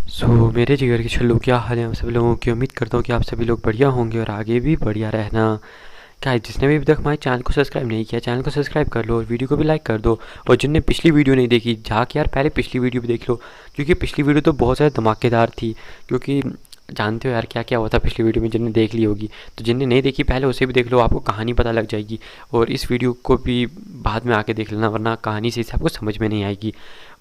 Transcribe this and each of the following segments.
मेरे जिगर के छल्लू, क्या हाल है आप सभी लोगों की। उम्मीद करता हूँ कि आप सभी लोग बढ़िया होंगे और आगे भी बढ़िया रहना। क्या है, जिसने भी अभी तक हमारे चैनल को सब्सक्राइब नहीं किया, चैनल को सब्सक्राइब कर लो और वीडियो को भी लाइक कर दो। और जिनने पिछली वीडियो नहीं देखी, जाके यार पहले पिछली वीडियो भी देख लो, क्योंकि पिछली वीडियो तो बहुत ज़्यादा धमाकेदार थी। क्योंकि जानते हो यार क्या क्या हुआ था पिछली वीडियो में, जिनने देख ली होगी। तो जिनने नहीं देखी पहले उसे भी देख लो, आपको कहानी पता लग जाएगी। और इस वीडियो को भी बाद में आके देख लेना, वरना कहानी से आपको समझ में नहीं आएगी।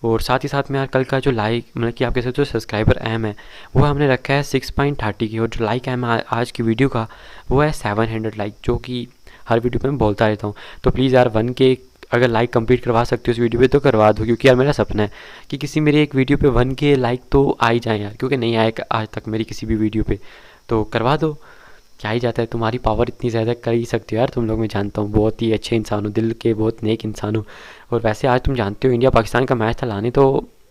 और साथ ही साथ में यार कल का जो लाइक, मतलब कि आप कह सकते हो सब्सक्राइबर एम है, वो हमने रखा है 6.30 की। और जो लाइक एम है आज की वीडियो का, वो है 700 लाइक, जो कि हर वीडियो पे मैं बोलता रहता हूँ। तो प्लीज़ यार 1 के अगर लाइक कंप्लीट करवा सकते हो इस वीडियो पे तो करवा दो, क्योंकि यार मेरा सपना है कि किसी मेरी एक वीडियो पे 1 के लाइक तो आ ही जाए यार, क्योंकि नहीं आए आज तक मेरी किसी भी वीडियो पे। तो करवा दो, क्या ही जाता है, तुम्हारी पावर इतनी ज़्यादा कर ही सकते हो यार तुम लोग। मैं जानता हूँ बहुत ही अच्छे इंसान हो, दिल के बहुत नेक इंसान हो। और वैसे आज तुम जानते हो इंडिया पाकिस्तान का मैच था, लाने तो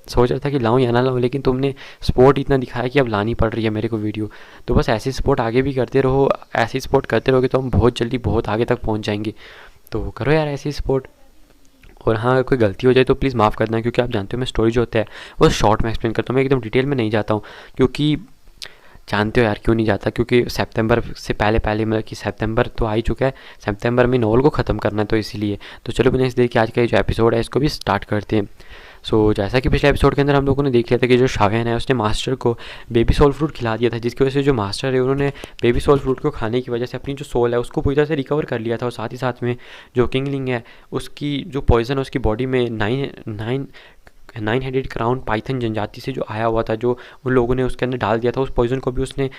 सोच रहा था कि लाऊं या ना लाऊं, लेकिन तुमने सपोर्ट इतना दिखाया कि अब लानी पड़ रही है मेरे को वीडियो। तो बस ऐसे सपोर्ट आगे भी करते रहो, ऐसे सपोर्ट करते रहोगे तो हम बहुत जल्दी बहुत आगे तक पहुँच जाएंगे। तो करो यार ऐसी सपोर्ट। और हाँ, अगर कोई गलती हो जाए तो प्लीज़ माफ़ करना, क्योंकि आप जानते हो मैं स्टोरी जो होता है वो शॉर्ट में एक्सप्लेन करता हूँ, मैं एकदम डिटेल में नहीं जाता हूँ। क्योंकि जानते हो यार क्यों नहीं जाता, क्योंकि सितंबर से पहले पहले, मतलब कि सितंबर तो आ ही चुका है, सितंबर में नॉवल को ख़त्म करना है, तो इसीलिए। तो चलो बिना इस देर के आज का ये जो एपिसोड है इसको भी स्टार्ट करते हैं। जैसा कि पिछले एपिसोड के अंदर हम लोगों ने देख लिया था कि जो शावेन है उसने मास्टर को बेबी सोल फ्रूट खिला दिया था, जिसकी वजह से जो मास्टर है उन्होंने बेबी सोल फ्रूट को खाने की वजह से अपनी जो सोल है उसको पूरी तरह से रिकवर कर लिया था। और साथ ही साथ में जो किंगलिंग है उसकी जो पॉइजन है उसकी बॉडी में nine nine 9 headed crown Python जनजाति से जो आया हुआ था, जो उन लोगों ने उसके अंदर डाल दिया था, उस पॉइजन को भी उसने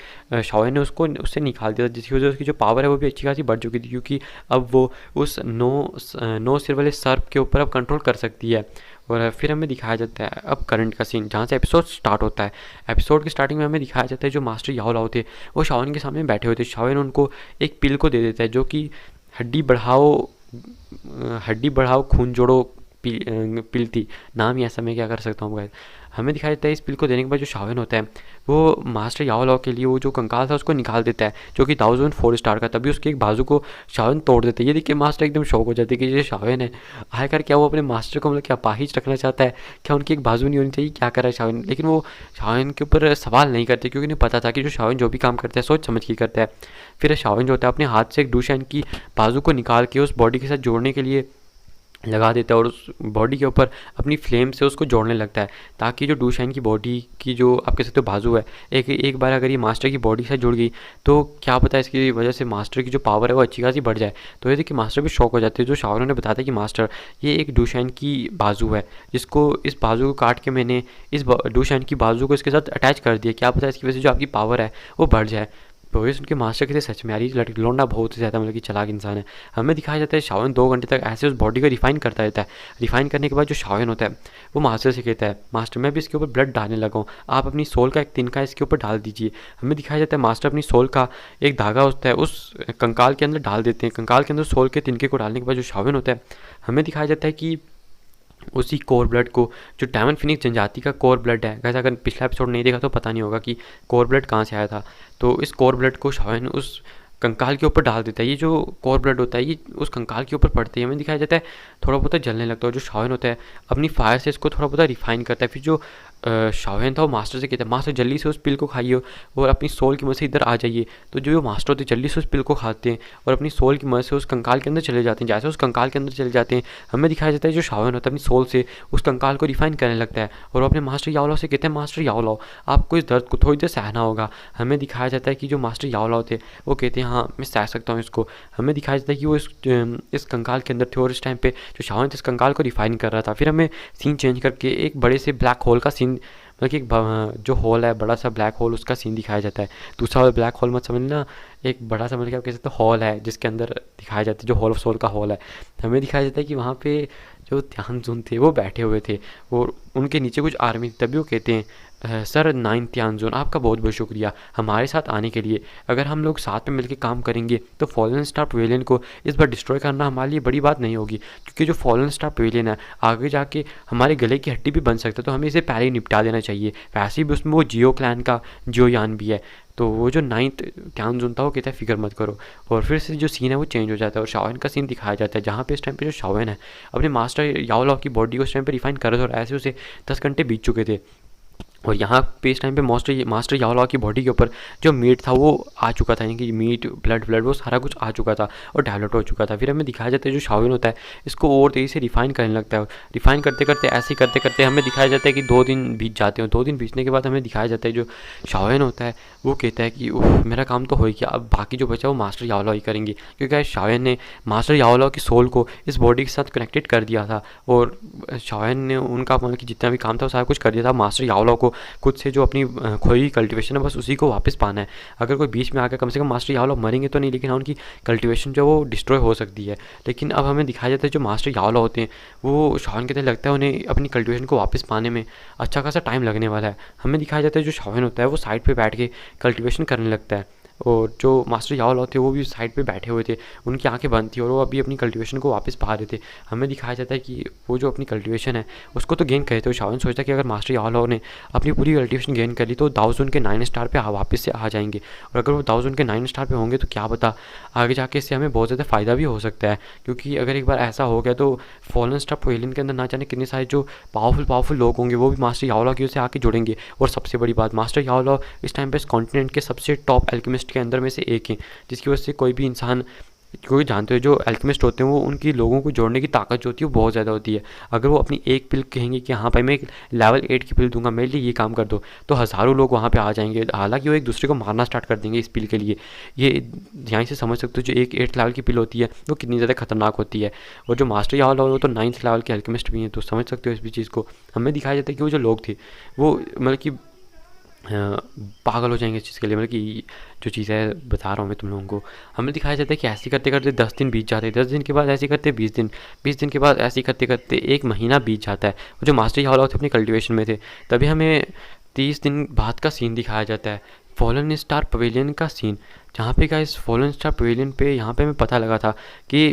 शाओन ने उसको उससे निकाल दिया था, जिसकी वजह से उसकी जो पावर है वो भी अच्छी खासी बढ़ चुकी थी। क्योंकि अब वो उस नो सिर वाले सर्प के ऊपर अब कंट्रोल कर सकती है। और फिर हमें दिखाया जाता है अब करंट का सीन, जहाँ से एपिसोड स्टार्ट होता है। एपिसोड की स्टार्टिंग में हमें दिखाया जाता है जो मास्टर याओ लाओ थे वो शाओन के सामने बैठे हुए थे। शाओन उनको एक पिल को दे देता है जो कि हड्डी बढ़ाओ हड्डी बढ़ाओ खून जोड़ो पिल थी। नाम ही ऐसा, मैं क्या कर सकता हूँ। हमें दिखाई देता है इस पिल को देने के बाद जो शाओन होता है वो मास्टर याओ लाओ के लिए वो जो कंकाल था उसको निकाल देता है, जो कि 1004 स्टार का। तभी उसके एक बाजू को शाओन तोड़ देते हैं। ये देखिए मास्टर एकदम शौक हो जाते हैं कि ये शाओन है, आखिर क्या वो अपने मास्टर को मतलब क्या अपाहिज रखना चाहता है, क्या उनकी एक बाजू नहीं होनी चाहिए, क्या कर रहा है शाओन। लेकिन वो शाओन के ऊपर सवाल नहीं करते, क्योंकि उन्हें पता था कि जो शाओन जो भी काम करता है सोच समझ के करता है। फिर शाओन जो होता है अपने हाथ से एक डूशैन की बाजू को निकाल के उस बॉडी के साथ जोड़ने के लिए लगा देता है, और उस बॉडी के ऊपर अपनी फ्लेम से उसको जोड़ने लगता है, ताकि जो डूशाइन की बॉडी की जो आप कह सकते हो बाजू है, एक एक बार अगर ये मास्टर की बॉडी से जुड़ गई तो क्या पता है इसकी वजह से मास्टर की जो पावर है वो अच्छी खासी बढ़ जाए। तो ये देखिए मास्टर भी शौक हो जाते हैं। जो शाओन ने बताया कि मास्टर ये एक डूशाइन की बाजू है, जिसको इस बाजू को काट के मैंने इस डूशाइन की बाजू को इसके साथ अटैच कर दिया, क्या पता है इसकी वजह से जो आपकी पावर है वो बढ़ जाए। तो ये सुन के मास्टर के सच में यार ये लौंडा बहुत ही ज़्यादा मतलब कि चालाक इंसान है। हमें दिखाया जाता है शाओन 2 घंटे तक ऐसे उस बॉडी को रिफाइन करता रहता है। रिफाइन करने के बाद जो शाओन होता है वो मास्टर से कहता है, मास्टर मैं भी इसके ऊपर ब्लड डालने लगा हूँ, आप अपनी सोल का एक तिनका इसके ऊपर डाल दीजिए। हमें दिखाया जाता है मास्टर अपनी सोल का एक धागा होता है उस कंकाल के अंदर डाल देते हैं। कंकाल के अंदर सोल के तिनके को डालने के बाद जो शाओन होता है हमें दिखाया जाता है कि उसी कोर ब्लड को, जो डायमंड फिनिक्स जनजाति का कोर ब्लड है, वैसे अगर पिछला एपिसोड नहीं देखा तो पता नहीं होगा कि कोर ब्लड कहाँ से आया था। तो इस कोर ब्लड को शाओन उस कंकाल के ऊपर डाल देता है। ये जो कोर ब्लड होता है ये उस कंकाल के ऊपर पड़ते ही हमें दिखाया जाता है थोड़ा बहुत जलने लगता है। और जो शाओन होता है अपनी फायर से इसको थोड़ा बहुत रिफाइन करता है। फिर जो शाओन था वो मास्टर से कहता है, मास्टर जल्दी से उस पिल को खाइए और अपनी सोल की मदद से इधर आ जाइए। तो जो मास्टर होते हैं जल्दी से उस पिल को खाते हैं और अपनी सोल की मदद से उस कंकाल के अंदर चले जाते हैं। जैसे उस कंकाल के अंदर चले जाते हैं हमें दिखाया जाता है जो शाओन होता है अपनी सोल से उस कंकाल को रिफाइन करने लगता है, और वो अपने मास्टर याओ लाओ से कहते हैं, मास्टर याओ लाओ आपको इस दर्द को थोड़ी देर सहना होगा। हमें दिखाया जाता है कि जो मास्टर याओ लाओ थे वो कहते हैं हाँ मैं सह सकता हूँ इसको। हमें दिखाया जाता है कि वो इस कंकाल के अंदर थे और इस टाइम पे जो शाओन इस कंकाल को रिफाइन कर रहा था। फिर हमें सीन चेंज करके एक बड़े से ब्लैक होल का सीन, मतलब कि एक जो होल है बड़ा सा ब्लैक होल उसका सीन दिखाया जाता है। दूसरा वाला ब्लैक होल मत समझना, एक बड़ा सा मतलब कि आप कह सकते हो हॉल है जिसके अंदर दिखाया जाता है जो हॉल ऑफ सोल का हॉल है। हमें दिखाया जाता है कि वहाँ पे जो त्यानजुन थे वो बैठे हुए थे और उनके नीचे कुछ आर्मी थी। तभी वो कहते हैं सर 9 त्यानजुन आपका बहुत बहुत शुक्रिया हमारे साथ आने के लिए। अगर हम लोग साथ में मिलकर काम करेंगे तो फॉलन स्टार पवेलियन को इस बार डिस्ट्रॉय करना हमारे लिए बड़ी बात नहीं होगी, क्योंकि जो फॉलन स्टार पवेलियन है आगे जाके हमारे गले की हड्डी भी बन सकता है, तो हमें इसे पहले ही निपटा देना चाहिए। वैसे भी उसमें वो जियो क्लैन का जियो यान भी है। तो वो जो 9th त्यानजुन था वो कहता है फिक्र मत करो। और फिर से जो सीन है वो चेंज हो जाता है और शाओन का सीन दिखाया जाता है, जहाँ पे इस टाइम पे जो शाओन है अपने मास्टर याओ लाओ की बॉडी को इस टाइम पे रिफाइन कर रहे थे और ऐसे उसे 10 घंटे बीत चुके थे। और यहाँ पे इस टाइम पे मास्टर याओलॉ की बॉडी के ऊपर जो मीट था वो आ चुका था, यानी कि मीट ब्लड वो सारा कुछ आ चुका था और डायलूट हो चुका था। फिर हमें दिखाया जाता है जो शाओलिन होता है इसको और तेज़ी से रिफाइन करने लगता है। रिफाइन करते करते ऐसे करते करते हमें दिखाया जाता है कि 2 दिन बीत जाते हैं। 2 दिन बीतने के बाद हमें दिखाया जाता है जो शाओलिन होता है वो कहता है कि मेरा काम तो हो ही गया, अब बाकी जो बचा वो मास्टर याओलॉ ही करेंगे, क्योंकि शाओलिन ने मास्टर याओलॉ की सोल को इस बॉडी के साथ कनेक्टेड कर दिया था और शाओलिन ने उनका मतलब कि जितना भी काम था वो सारा कुछ कर दिया था। मास्टर याओलॉ को खुद से जो अपनी खोई कल्टीवेशन है बस उसी को वापस पाना है। अगर कोई बीच में आकर कम से कम मास्टर याओलॉ मरेंगे तो नहीं, लेकिन हाँ उनकी कल्टीवेशन जो वो डिस्ट्रॉय हो सकती है। लेकिन अब हमें दिखाया जाता है जो मास्टर याओलॉ होते हैं वो शाओलिन के तरह लगता है उन्हें अपनी कल्टीवेशन को वापस पाने में अच्छा खासा टाइम लगने वाला है। हमें दिखाया जाता है जो शाओलिन होता है वो साइड पर बैठ के कल्टीवेशन करने लगता है और जो मास्टर याओलॉ थे वो भी साइड पे बैठे हुए थे, उनकी आंखें बंद थी और वो अभी अपनी कल्टीवेशन को वापस पा रहे थे। हमें दिखाया जाता है कि वो जो अपनी कल्टीवेशन है उसको तो गेन करे थे। शाओलिन सोचता है कि अगर मास्टर याओलॉ ने अपनी पूरी कल्टीवेशन गेन कर ली तो दाओजुन के 9 स्टार पे वापस से आ जाएंगे, और अगर वो दाओजुन के 9 स्टार पे होंगे तो क्या पता आगे जाके इससे हमें बहुत ज़्यादा फ़ायदा भी हो सकता है, क्योंकि अगर एक बार ऐसा हो गया तो फॉलन स्टार पवेलियन के अंदर ना जाने कितने सारे जो पावरफुल लोग होंगे वो भी मास्टर याओलॉ की ओर से आके जुड़ेंगे। और सबसे बड़ी बात, मास्टर याओलॉ इस टाइम पे इस कॉन्टिनेंट के सबसे टॉप एल्केमिस्ट के अंदर में से एक हैं, जिसकी वजह से कोई भी इंसान, कोई जानते हो जो एल्केमिस्ट होते हैं वो उनकी लोगों को जोड़ने की ताकत जो होती है वो बहुत ज़्यादा होती है। अगर वो अपनी एक पिल कहेंगे कि हाँ भाई मैं एक लेवल 8 की पिल दूंगा, मेरे लिए ये काम कर दो, तो हज़ारों लोग वहाँ पे आ जाएंगे। हालांकि वो एक दूसरे को मारना स्टार्ट कर देंगे इस पिल के लिए। ये यहाँ से समझ सकते हो जो एक 8 लेवल की पिल होती है वो कितनी ज़्यादा खतरनाक होती है। और जो मास्टर याओलॉ वो तो 9th लेवल के एल्केमिस्ट भी हैं, तो समझ सकते हो इस भी चीज़ को। हमें दिखाया जाता है कि वो जो लोग थे वो मतलब कि पागल हो जाएंगे इस चीज़ के लिए, मतलब कि जो चीज़ है बता रहा हूँ मैं तुम लोगों को। हमें दिखाया जाता है कि ऐसे करते करते 10 दिन बीत जाते हैं, 10 दिन के बाद ऐसे करते 20 दिन, 20 दिन के बाद ऐसे करते करते 1 महीना बीत जाता है। वो जो मास्टर याओलॉ थे अपनी कल्टीवेशन में थे, तभी हमें 30 दिन बाद का सीन दिखाया जाता है, फॉलन स्टार पवेलियन का सीन, जहाँ पे गाइस फॉलन स्टार पवेलियन पे यहाँ पे हमें पता लगा था कि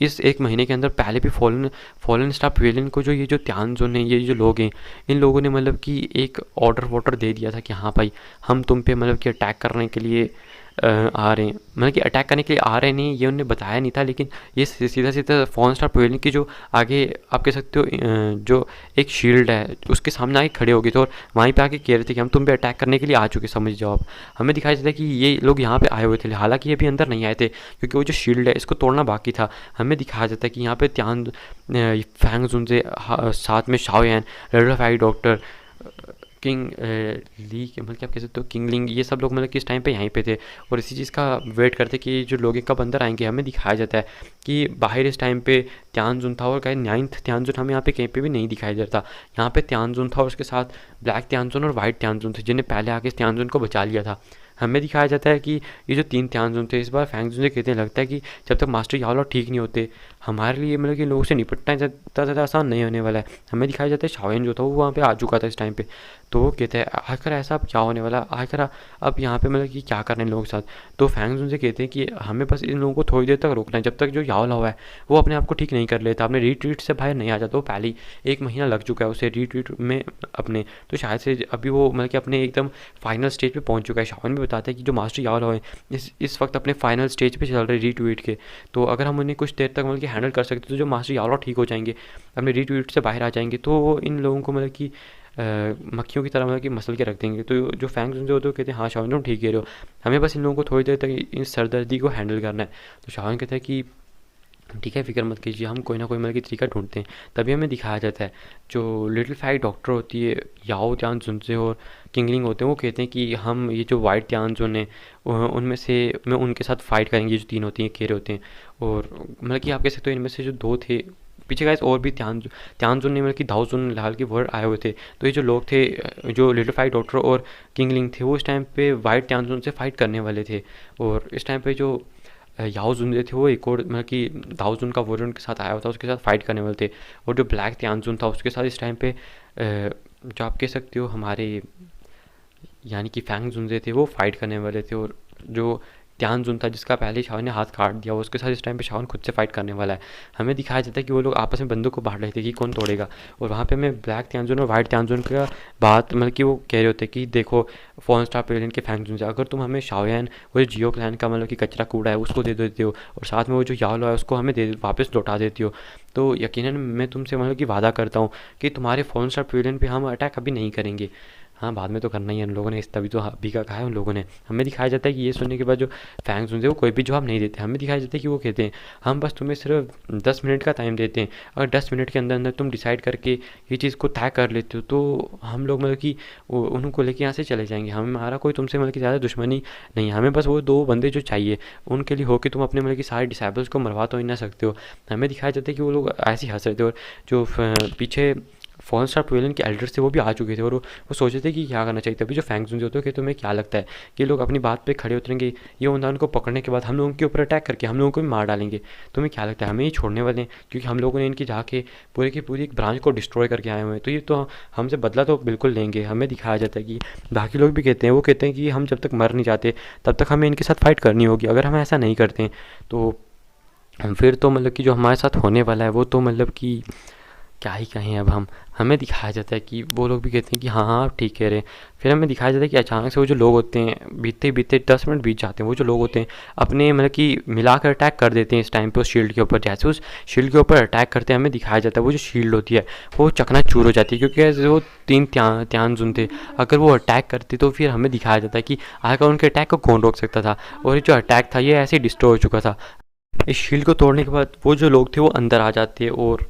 इस 1 महीने के अंदर पहले भी फॉलन स्टार पवेलियन को जो ये जो त्यानजुन है, ये जो लोग हैं, इन लोगों ने मतलब कि एक ऑर्डर दे दिया था कि हाँ भाई हम तुम पे मतलब कि अटैक करने के लिए आ रहे हैं, मतलब कि अटैक करने के लिए आ रहे नहीं, ये उन्होंने बताया नहीं था, लेकिन ये सीधा सीधा फॉलन स्टार पवेलियन की जो आगे आप कह सकते हो जो एक शील्ड है उसके सामने आके खड़े हो गए थे और वहीं पे आके कह रहे थे कि हम तुम पे अटैक करने के लिए आ चुके, समझ जाओ आप। हमें दिखाया जाता है कि ये लोग यहाँ पे आए हुए थे, हालांकि ये भी अंदर नहीं आए थे क्योंकि वो जो शील्ड है इसको तोड़ना बाकी था। हमें दिखाया जाता है कि यहाँ पे फैंग जुन से साथ में शाओ यान, रेड ऑफ आई डॉक्टर, किंग ली के मतलब क्या आप कह सकते हो किंग लिंग, ये सब लोग मतलब किस टाइम पे यहीं पे थे और इसी चीज़ का वेट करते कि जो लोग कब अंदर आएंगे। हमें दिखाया जाता है कि बाहर इस टाइम पे त्यानजुन था और कहीं 9th त्यानजुन हमें यहाँ पे कहीं पे भी नहीं दिखाई देता। यहाँ पे त्यानजुन था और उसके साथ ब्लैक त्यानजुन और वाइट त्यानजुन थे जिन्हें पहले आके इस त्यानजुन को बचा लिया था। हमें दिखाया जाता है कि ये जो 3 त्यानजुन थे इस बार फैंगजुन से कहते हैं लगता है कि जब तक मास्टर याओलॉ ठीक नहीं होते हमारे लिए मतलब कि लोगों से निपटना ज़्यादा आसान नहीं होने वाला है। हमें दिखाया जाता है शाओलिन जो था वो वहाँ पे आ चुका था इस टाइम पे, तो वो कहते हैं आखिर ऐसा अब क्या होने वाला, आखिर अब यहाँ पे मतलब कि क्या करना है इन लोगों के साथ। तो फैंगजुन से कहते हैं कि हमें बस इन लोगों को थोड़ी देर तक रोकना है, जब तक जो याओलॉ है वो अपने आप को ठीक नहीं कर लेता, अपने रीट्रीट से बाहर नहीं आ जाता। वो पहले ही 1 महीना लग चुका है उसे रीट्रीट में अपने, तो शायद से अभी वो मतलब कि अपने एकदम फाइनल स्टेज पे पहुंच चुका है। शाओलिन भी बताता है कि जो मास्टर याओलॉ है इस वक्त अपने फाइनल स्टेज पे चल रहे रीट्वीट के, तो अगर हम उन्हें कुछ देर तक मतलब कि हैंडल कर सकते तो जो मास्टर याओलॉ ठीक हो जाएंगे, अपने रीट्वीट से बाहर आ जाएंगे, तो वो इन लोगों को मतलब कि मक्खियों की तरह मतलब कि मसल के रख देंगे। तो जो फैंग जो होते कहते हैं हाँ शाओलिन तुम ठीक कह रहे हो, हमें बस इन लोगों को थोड़ी देर तक इन सरदर्दी को हैंडल करना है। तो शाओलिन कहता है कि ठीक है फिक्र मत कीजिए, हम कोई ना कोई मतलब कि तरीका ढूंढते हैं। तभी हमें दिखाया जाता है जो लिटिल फाई डॉक्टर होती है याओ त्यानजुन से और किंगलिंग होते हैं, वो कहते हैं कि हम ये जो वाइट त्यानजुन है उनमें से मैं उनके साथ फाइट करेंगे, जो 3 होती हैं कह रहे होते हैं। और मतलब कि आप कह सकते हो इनमें से जो 2 थे पीछे गाइस और भी त्यानजुन ने मतलब कि दाओजुन लाल के वर्ड आए हुए थे, तो ये जो लोग थे जो लिटिल फाई डॉक्टर और किंगलिंग थे वो इस टाइम पे वाइट त्यानजुन से फाइट करने वाले थे। और इस टाइम पे जो याओ जुन थे वो एक और मतलब कि दाओ जुन का वर्जन के साथ आया हुआ था, उसके साथ फाइट करने वाले थे। और जो ब्लैक त्यानजुन था उसके साथ इस टाइम पे जो आप कह सकते हो हमारे यानी कि फैंग जुनजे थे वो फाइट करने वाले थे। और जो त्यानजुन था जिसका पहले शाओलिन ने हाथ काट दिया उसके साथ इस टाइम पे शाओलिन खुद से फाइट करने वाला है। हमें दिखाया जाता है कि वो लोग आपस में बंदूक को बांट रहे थे कि कौन तोड़ेगा, और वहाँ पे हमें ब्लैक त्यानजुन और वाइट त्यानजुन का बात मतलब कि वो कह रहे होते कि देखो फॉलन स्टार पवेलियन के फैंग जुन से अगर तुम हमें शाओयान वो जो जियो क्लैन का मतलब कि कचरा कूड़ा है उसको दे देते हो और साथ में वो जो याओलॉ है उसको हमें दे वापस लौटा देती हो, तो यकीनन मैं तुमसे मतलब कि वादा करता हूँ कि तुम्हारे फॉलन स्टार पवेलियन पे हम अटैक कभी नहीं करेंगे। हाँ, बाद में तो करना ही है उन लोगों ने, इस तभी तो अभी का कहा है उन लोगों ने। हमें दिखाया जाता है कि ये सुनने के बाद जो फैंग सुनते हैं वो कोई भी जवाब नहीं देते। हमें दिखाया जाता है कि वो कहते हैं हम बस तुम्हें सिर्फ 10 मिनट का टाइम देते हैं, अगर 10 मिनट के अंदर अंदर तुम डिसाइड करके ये चीज़ को तय कर लेते हो तो हम लोग मतलब कि उनको लेके यहाँ से चले जाएंगे। हमारा कोई तुमसे मतलब कि ज़्यादा दुश्मनी नहीं है, हमें बस वो 2 बंदे जो चाहिए उनके लिए हो कि तुम अपने मतलब कि सारे डिसाइबल्स को मरवा तो ही ना सकते हो। हमें दिखाया जाता है कि वो लोग ऐसे ही हंस रहे थे, और जो पीछे फॉरेन स्टार पवेलियन के एल्डर्स थे वो भी आ चुके थे, और वो सोच रहे थे कि क्या करना चाहिए। तभी जो फैंग सुनते होते कि तुम्हें क्या लगता है कि लोग अपनी बात पे खड़े उतरेंगे, ये उनको पकड़ने के बाद हम लोगों के ऊपर अटैक करके हम लोगों को भी मार डालेंगे? तुम्हें क्या लगता है हमें ही छोड़ने वाले हैं? क्योंकि हम लोगों ने इनकी जाके पूरी की पूरी एक ब्रांच को डिस्ट्रॉय करके आए हुए हैं, तो ये तो हमसे बदला तो बिल्कुल लेंगे। हमें दिखाया जाता है कि बाकी लोग भी कहते हैं, वो कहते हैं कि हम जब तक मर नहीं जाते तब तक हमें इनके साथ फाइट करनी होगी। अगर हम ऐसा नहीं करते हैं तो फिर तो मतलब कि जो हमारे साथ होने वाला है वो तो मतलब कि क्या ही कहें अब हम। हमें दिखाया जाता है कि वो लोग भी कहते हैं कि हाँ हाँ आप ठीक कह रहे हैं। फिर हमें दिखाया जाता है कि अचानक से वो जो लोग होते हैं, बीतते बीतते 10 मिनट बीत जाते हैं, वो जो लोग होते हैं अपने मतलब कि मिलाकर अटैक कर देते हैं इस टाइम पे उस शील्ड के ऊपर। जैसे उस शील्ड के ऊपर अटैक करते हैं हमें दिखाया जाता है वो जो शील्ड होती है वो चकनाचूर हो जाती है, क्योंकि ऐसे वो 3 त्यान थे, अगर वो अटैक करते तो फिर हमें दिखाया जाता है कि आखिर उनके अटैक को कौन रोक सकता था, और ये जो अटैक था ये ऐसे ही डिस्ट्रॉय हो चुका था। इस शील्ड को तोड़ने के बाद वो जो लोग थे वो अंदर आ जाते हैं, और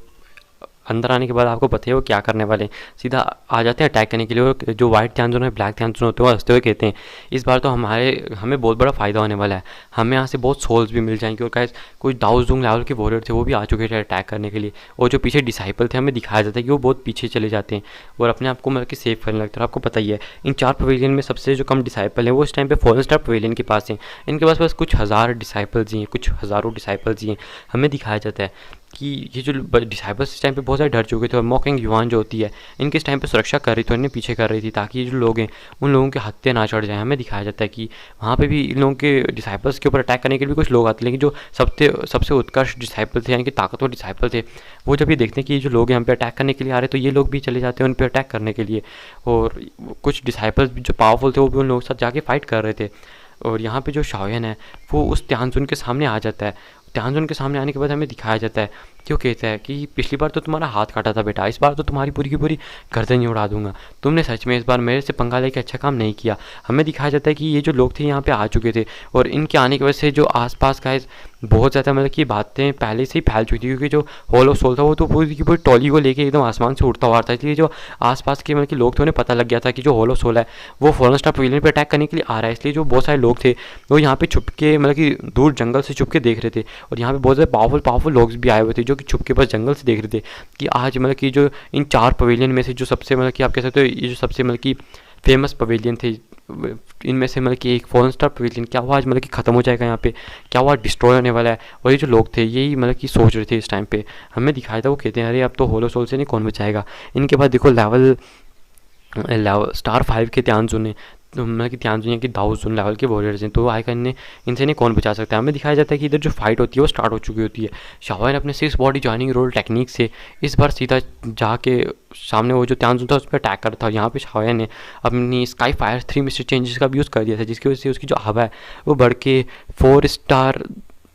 अंदर आने के बाद आपको पता है वो क्या करने वाले हैं, सीधा आ जाते हैं अटैक करने के लिए। और जो वाइट ध्यान है ब्लैक ध्यान होते हैं वो हंसते हुए कहते हैं इस बार तो हमें बहुत बड़ा फ़ायदा होने वाला है, हमें यहाँ से बहुत सोल्स भी मिल जाएंगे। और गाइस कुछ दाऊजुंग लेवल के वॉरियर थे वो भी आ चुके थे अटैक करने के लिए, और जो पीछे डिसाइपल थे हमें दिखाया जाता है कि वो बहुत पीछे चले जाते हैं और अपने आप को मतलब कि सेफ करने लगता है। आपको पता ही है इन 4 पवेलियन में सबसे जो कम डिसाइपल है वो इस टाइम पे फॉरेन स्टार पवेलियन के पास हैं। इनके पास बस कुछ हज़ार डिसाइपल्स ही हैं, कुछ हज़ारों डिसाइपल्स ही हैं। हमें दिखाया जाता है कि ये जो डिसाइपल्स इस टाइम पे बहुत सारे डर चुके थे, और मॉकिंग युवान जो होती है इनके इस टाइम पे सुरक्षा कर रही थी, इन्हें पीछे कर रही थी ताकि ये जो लोग हैं उन लोगों के हत्या ना चढ़ जाए। हमें दिखाया जाता है कि वहाँ पे भी इन लोगों के डिसाइपल्स के ऊपर अटैक करने के लिए कुछ लोग आते, लेकिन जो सबसे सबसे उत्कृष्ट डिसाइपल थे यानी कि ताकतवर डिसाइपल थे वो जब ये देखते हैं कि ये जो लोग यहाँ पे अटैक करने के लिए आ रहे हैं तो ये लोग भी चले जाते हैं उन पर अटैक करने के लिए। और कुछ डिसाइपल्स जो पावरफुल थे वो भी उन लोगों के साथ जाके फाइट कर रहे थे। और यहाँ पे जो शाओयन है वो उस त्यांजुन के सामने आ जाता है। त्यांजुन के सामने आने के बाद हमें दिखाया जाता है क्यों कहता है कि पिछली बार तो तुम्हारा हाथ काटा था बेटा, इस बार तो तुम्हारी पूरी की पूरी गर्दन ही उड़ा दूंगा। तुमने सच में इस बार मेरे से पंगा लेके अच्छा काम नहीं किया। हमें दिखाया जाता है कि ये जो लोग थे यहाँ पे आ चुके थे, और इनके आने की वजह से जो आसपास का बहुत ज़्यादा मतलब कि बातें पहले से ही फैल चुकी थी, क्योंकि जो होलो सोल था वो तो पूरी की पूरी टॉली को लेके एकदम आसमान से उड़ता हुआ था। इसलिए जो आसपास के मतलब कि लोग थे उन्हें पता लग गया था कि जो होलो सोल है वो फॉरेन स्टार पवेलियन पे अटैक करने के लिए आ रहा है। इसलिए जो बहुत सारे लोग थे वो यहाँ पे छुप के मतलब कि दूर जंगल से छुप के देख रहे थे, और यहाँ पे बहुत ज़्यादा पावरफुल लोग भी आए हुए थे जो कि छुप के बस जंगल से देख रहे थे कि आज मतलब कि जो इन 4 पवेलियन में से जो सबसे मतलब कि आप कह सकते हो ये जो सबसे मतलब कि फेमस पवेलियन थे इनमें से मतलब कि एक फॉरेन स्टार पवेलियन क्या हुआ आज मतलब कि ख़त्म हो जाएगा, यहाँ पे क्या हुआ डिस्ट्रॉय होने वाला है। और ये जो लोग थे यही मतलब कि सोच रहे थे इस टाइम पे। हमें दिखाया था वो कहते हैं अरे अब तो होलो सोल से नहीं कौन बचाएगा। इनके बाद देखो लेवल स्टार 5 के ध्यान सुने तो मतलब कि ध्यान सुनिए कि दाऊजुन लेवल के वॉरियर्स हैं, तो आएगा इनसे नहीं कौन बचा सकता है। हमें दिखाया जाता है कि इधर जो फाइट होती है वो स्टार्ट हो चुकी होती है। शाओयन अपने 6 बॉडी जॉइनिंग रोल टेक्निक से इस बार सीधा जाके सामने वो जो त्यानजुन था उस पर अटैक कर था। यहाँ पे शाओयन ने अपनी स्काई फायर 3 मिस्टर चेंजेस का भी यूज़ कर दिया था, जिसकी वजह से उसकी जो हवा है वो बढ़ के 4 स्टार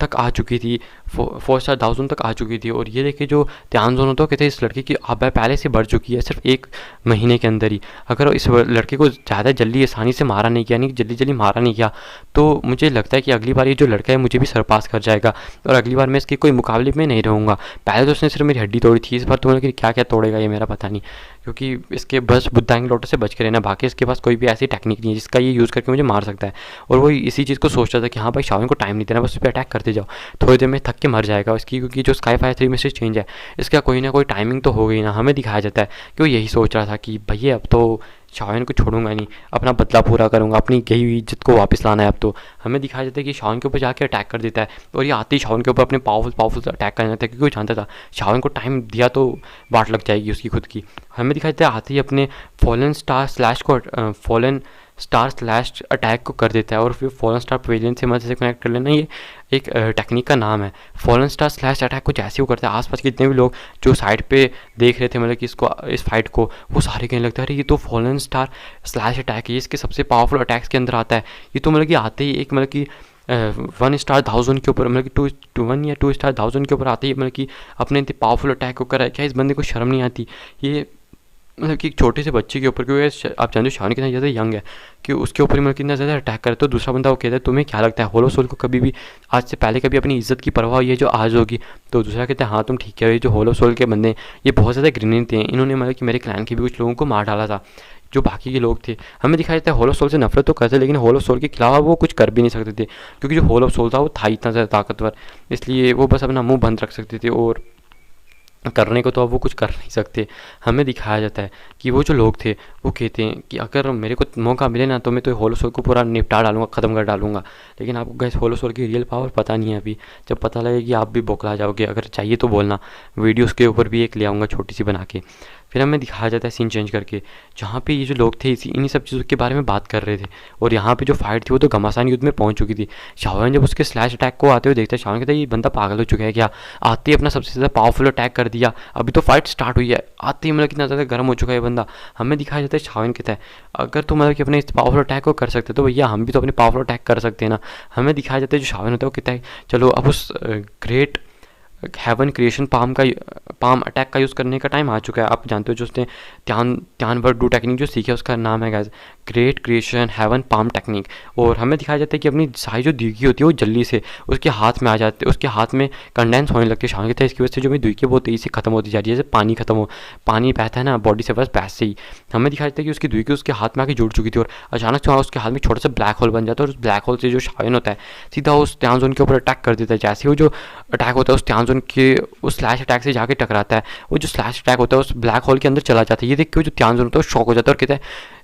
तक आ चुकी थी, 4 स्टार दाऊजुन तक आ चुकी थी। और ये देखिए जो त्यानजुन होता है कहते हैं इस लड़के की हवा पहले से बढ़ चुकी है सिर्फ 1 महीने के अंदर ही। अगर इस लड़के को ज़्यादा जल्दी आसानी से मारा नहीं किया, यानी कि जल्दी मारा नहीं किया, तो मुझे लगता है कि अगली बार ये जो लड़का है मुझे भी सरपास कर जाएगा, और अगली बार मैं इसके कोई मुकाबले में नहीं रहूँगा। पहले तो उसने सिर्फ मेरी हड्डी तोड़ी थी, इस बार तो मतलब क्या क्या तोड़ेगा ये मेरा पता नहीं, क्योंकि इसके बस बुद्धांग लोटो से बच के रहना, बाकी इसके पास कोई भी ऐसी टेक्निक नहीं है जिसका ये यूज़ करके मुझे मार सकता है। और वो इसी चीज़ को सोच रहा था कि हाँ भाई शाओयन को टाइम नहीं देना, बस उस पर अटैक करते जाओ, थोड़ी देर में थक के मर जाएगा इसकी, क्योंकि जो स्काई फायर 3 मिस्टर चेंज है इसका कोई ना कोई टाइमिंग तो हो गई ना। हमें दिखाया जाता है कि वो यही सोच रहा था कि भैया अब तो शाओयन को छोड़ूंगा नहीं, अपना बदला पूरा करूंगा, अपनी गई हुई इज्जत को वापस लाना है अब तो। हमें दिखाया जाता है कि शाओयन के ऊपर जाके अटैक कर देता है, और ये आते ही शाओयन के ऊपर अपने पावरफुल अटैक करना था, क्योंकि वो जानता था शाओयन को टाइम दिया तो बाट लग जाएगी उसकी खुद की। हमें दिखाया जाता है आते ही अपने फॉलन स्टार स्लैश अटैक को कर देता है, और फिर फॉलन स्टार पवेलियन से मदद से कनेक्ट कर लेना, ये एक टेक्निक का नाम है। फॉलन स्टार स्लैश अटैक को जैसे वो करता है आसपास के जितने भी लोग जो साइड पे देख रहे थे मतलब कि इस फाइट को, वो सारे कहने लगता है अरे ये तो फॉलन स्टार स्लैश अटैक है, ये इसके सबसे पावरफुल अटैक्स के अंदर आता है। ये तो मतलब कि आते ही एक मतलब कि 1 स्टार दाऊजुन के ऊपर मतलब कि 1 या 2 स्टार दाऊजुन के ऊपर आते ही मतलब कि अपने पावरफुल अटैक को करा। क्या इस बंदे को शर्म नहीं आती? ये मतलब कि एक छोटे से बच्चे के ऊपर, क्योंकि आप जानते हो शान कितना ज़्यादा यंग है कि उसके ऊपर मतलब कितना ज़्यादा अटैक करे, तो दूसरा बंदा वो कहता है तुम्हें क्या लगता है होलो सोल को कभी भी आज से पहले कभी अपनी इज्जत की परवाह हुई है जो आज होगी? तो दूसरा कहता है हाँ तुम ठीक कह रहे हो, ये जो होलो सोल के बंदे हैं ये बहुत ज़्यादा घृणित हैं, इन्होंने मतलब कि मेरे क्लैन के भी कुछ लोगों को मार डाला था जो बाकी के लोग थे। हमें दिखाया जाता है होलो सोल से नफरत तो करते लेकिन होलो सोल के खिलाफ वो कुछ कर भी नहीं सकते थे, क्योंकि जो होलो सोल था वो था इतना ज़्यादा ताकतवर, इसलिए वो बस अपना मुंह बंद रख सकते थे और करने को तो अब वो कुछ कर नहीं सकते। हमें दिखाया जाता है कि वो जो लोग थे वो कहते हैं कि अगर मेरे को मौका मिले ना तो मैं तो होलो सोल को पूरा निपटा डालूंगा, ख़त्म कर डालूंगा। लेकिन आपको गैस होलो सोल की रियल पावर पता नहीं है अभी, जब पता लगेगी आप भी बौखला जाओगे। अगर चाहिए तो बोलना, वीडियोस के ऊपर भी एक ले आऊँगा छोटी सी बना के। फिर हमें दिखाया जाता है सीन चेंज करके, जहाँ पे ये जो लोग थे इन्हीं सब चीज़ों के बारे में बात कर रहे थे, और यहाँ पे जो फाइट थी वो तो घमासान युद्ध में पहुँच चुकी थी। शाओन जब उसके स्लैश अटैक को आते हुए देखता है, शाओन कहता है ये बंदा पागल हो चुका है क्या, आते ही अपना सबसे ज़्यादा पावरफुल अटैक कर दिया, अभी तो फाइट स्टार्ट हुई है, आते ही मतलब कितना ज़्यादा गर्म हो चुका है बंदा। हमें दिखाया जाता है शाओन कहता है अगर तुम मतलब कि अपने इस पावरफुल अटैक को कर सकते तो भैया हम भी तो अपने पावरफुल अटैक कर सकते हैं ना। हमें दिखाया जाता है जो शाओन होता है वो कहता है चलो अब उस great heaven creation palm attack का यूज़ करने का टाइम आ चुका है। आप जानते हो जो उसने त्यान वर्ड डू टेक्निक जो सीखी है उसका नाम है guys great creation heaven palm technique. और हमें दिखाया जाता है कि अपनी सारी जो दुईकी होती है वो जल्दी से उसके हाथ में आ जाती है, उसके हाथ में कंडेंस होने लगती है। शान कहता है इसकी वजह से जो मेरी दुईकी वो तेज़ी से खत्म होती जा रही है, जैसे पानी बहता है ना बॉडी से, बस वैसे ही हमें दिखाया जाता है कि उसकी दुईकी उसके हाथ में आके जुड़ चुकी थी और अचानक से उसके हाथ में छोटा सा ब्लैक होल बन जाता है और उस ब्लैक होल से जो शाइन होता है सीधा उस त्यानजोन के ऊपर अटैक कर देता है। जैसे वो जो अटैक होता है उस त्यानजोन के उस स्लैश अटैक से जाके टकराता है, वो जो स्लैश अटैक होता है उस ब्लैक होल के अंदर चला जाता है। ये देख के जो त्यानजोन होता है वो शॉक हो जाता है और कहता है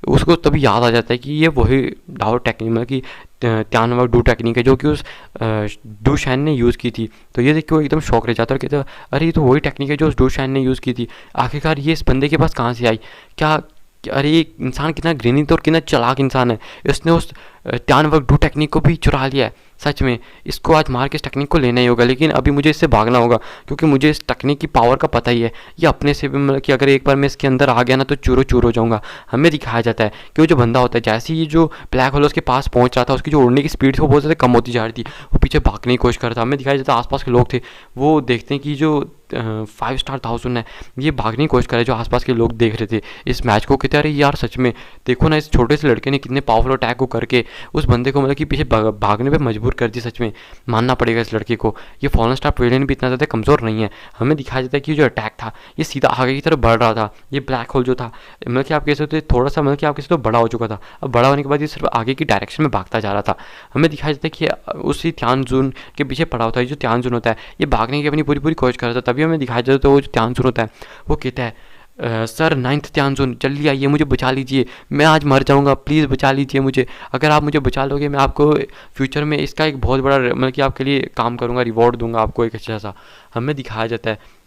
उसको तभी याद आ जाता है कि ये वही डाओ टेक्निक मतलब कि त्यान डू टेक्निक है जो कि उस डू शैन ने यूज़ की थी। तो ये देख के वो एकदम शौक रह जाता है और कहता है अरे ये तो वही टेक्निक है जो उस डू शैन ने यूज़ की थी, आखिरकार ये इस बंदे के पास कहाँ से आई, क्या अरे ये इंसान कितना घृणित और कितना चालाक इंसान है, इसने उस त्यान वर्क डू टेक्निक को भी चुरा लिया है। सच में इसको आज मार के इस टेक्निक को लेना ही होगा, लेकिन अभी मुझे इससे भागना होगा क्योंकि मुझे इस टेक्निक की पावर का पता ही है, ये अपने से भी मतलब कि अगर एक बार मैं इसके अंदर आ गया ना तो चूरो चूर हो जाऊंगा। हमें दिखाया जाता है कि वो जो बंदा होता है जैसे ही जो ब्लैक होल उसके पास पहुंच रहा था उसकी जो उड़ने की स्पीड थी वो बहुत ज़्यादा कम होती जा रही थी, वो पीछे भागने की कोशिश कर रहा था। हमें दिखाया जाता है आसपास के लोग थे वो देखते हैं कि जो 5 स्टार थाउजेंड है ये भागने की कोशिश कर रहे जो आसपास के लोग देख रहे थे इस मैच को, कहते अरे यार सच में देखो ना इस छोटे से लड़के ने कितने पावरफुल अटैक को करके उस बंदे को मतलब कि पीछे भागने पे मजबूर कर दी। सच में मानना पड़ेगा इस लड़के को, ये फॉलन स्टार पेवेलियन भी इतना ज़्यादा कमज़ोर नहीं है। हमें दिखाया जाता है कि जो अटैक था ये सीधा आगे की तरफ बढ़ रहा था, ये ब्लैक होल जो था मतलब कि आप कह सकते थोड़ा सा मतलब कि आप कह सकते बड़ा हो चुका था, अब बड़ा होने के बाद ये सिर्फ आगे की डायरेक्शन में भागता जा रहा था। हमें दिखाया जाता है कि उसी त्यानजोन के पीछे पड़ा होता है, जो त्यानजोन होता है ये भागने की अपनी पूरी कोशिश कर रहा था। तभी हमें दिखाया जाता है तो वो जो त्यानजोन होता है वो कहता है सर 9th त्यानजोन जल्दी आइए मुझे बचा लीजिए, मैं आज मर जाऊंगा, प्लीज़ बचा लीजिए मुझे, अगर आप मुझे बचा लोगे मैं आपको फ्यूचर में इसका एक बहुत बड़ा मतलब कि आपके लिए काम करूंगा, रिवॉर्ड दूंगा आपको एक अच्छा सा। हमें दिखाया जाता है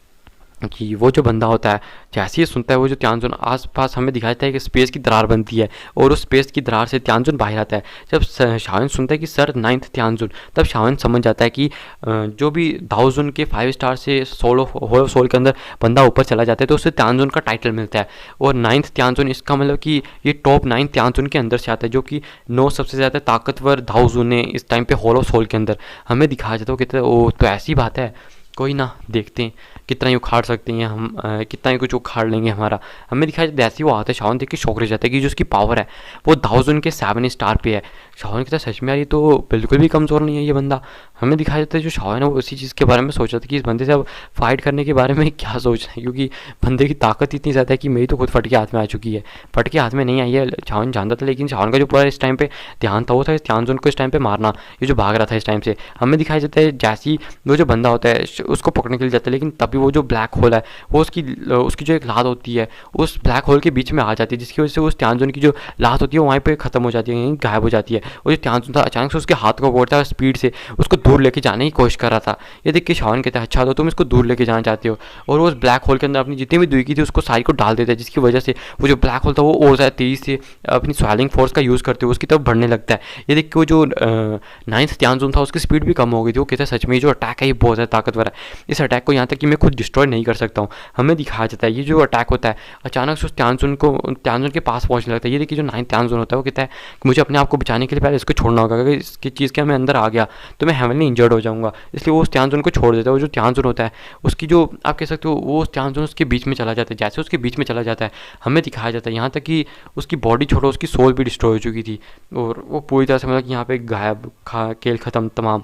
कि वो जो बंदा होता है जैसे ही सुनता है वो जो त्यानजोन आसपास हमें दिखाया जाता है कि स्पेस की दरार बनती है और उस स्पेस की दरार से त्यानजोन बाहर आता है। जब शावन सुनता है कि सर 9th त्यानजोन, तब शावन समझ जाता है कि जो भी दाओजोन के 5 स्टार से होल ऑफ सोल के अंदर बंदा ऊपर चला जाता है तो उससे त्यानजोन का टाइटल मिलता है और 9th त्यानजोन इसका मतलब कि ये टॉप 9 त्यानजोन के अंदर से आता है, जो कि 9 सबसे ज़्यादा ताकतवर दाओजोन है इस टाइम पे होल ऑफ सोल के अंदर। हमें दिखाया जाता है कहते हैं ओ तो ऐसी बात है, कोई ना देखते हैं कितना ही उखाड़ सकते हैं हम, कितना ही कुछ उखाड़ लेंगे हमारा। हमें दिखाया जाता है जैसे ही वो आता है शावन देख के शौक रह जाता है कि जो उसकी पावर है वो दाओजोन के 7 स्टार पे है। शावन के साथ सच में यार ये तो बिल्कुल भी कमज़ोर नहीं है ये बंदा। हमें दिखाया जाता है जो शावन है वो उसी चीज़ के बारे में सोच रहा था कि इस बंदे से अब फाइट करने के बारे में क्या सोचना है, क्योंकि बंदे की ताकत इतनी ज़्यादा है कि मेरी तो खुद फटके हाथ में आ चुकी है। फटके हाथ में नहीं आई है शावन जानता था, लेकिन शावन का जो पूरा इस टाइम पे ध्यान था वो था इस त्यानजोन को इस टाइम पे मारना, ये जो भाग रहा था इस टाइम से। हमें दिखाया जाता है जैसे ही वो जो बंदा होता है उसको पकड़ने के लिए जाता है, लेकिन तभी वो जो ब्लैक होल है वो उसकी जो एक लात होती है उस ब्लैक होल के बीच में आ जाती है, जिसकी वजह से उस त्यानजोन की जो लात होती है वहीं पे खत्म हो जाती है, गायब हो जाती है। और जो त्यानजोन था अचानक से उसके हाथ को पकड़ता है, स्पीड से उसको दूर लेके जाने की कोशिश कर रहा था। ये देख के शावन कहता है अच्छा तो तुम इसको दूर लेके जाना चाहते हो, और वो उस ब्लैक होल के अंदर अपनी जितनी भी दुई थी उसको सारी को डाल देता है, जिसकी वजह से वो जो ब्लैक होल था वो और ज़्यादा तेज़ी से अपनी स्वेलिंग फोर्स का यूज़ करते हुए उसकी तरफ बढ़ने लगता है। ये देख के वो जो 9th त्यानजोन था उसकी स्पीड भी कम हो गई थी। वो कहता है सच में जो अटैक है ये बहुत ज़्यादा ताकतवर है, इस अटैक को यहाँ तक कि मैं खुद डिस्ट्रॉय नहीं कर सकता हूँ। हमें दिखाया जाता है ये जो अटैक होता है अचानक से उस त्यानजुन के पास पहुँचने लगता है। ये देखिए जो 9th त्यानजुन होता है वो कहता है कि मुझे अपने आप को बचाने के लिए पहले इसको छोड़ना होगा, अगर इसकी चीज़ के मैं अंदर आ गया तो मैं हेवनली इंजर्ड हो जाऊँगा, इसलिए वो उस त्यानजुन को छोड़ देता है। वो जो त्यानजुन होता है उसकी जो आप कह सकते हो वो उस त्यानजुन उसके बीच में चला जाता है। जैसे उसके बीच में चला जाता है हमें दिखाया जाता है यहाँ तक कि उसकी बॉडी छोड़ो उसकी सोल भी डिस्ट्रॉय हो चुकी थी और वो पूरी तरह से मतलब कि यहाँ पे गायब, खेल ख़त्म, तमाम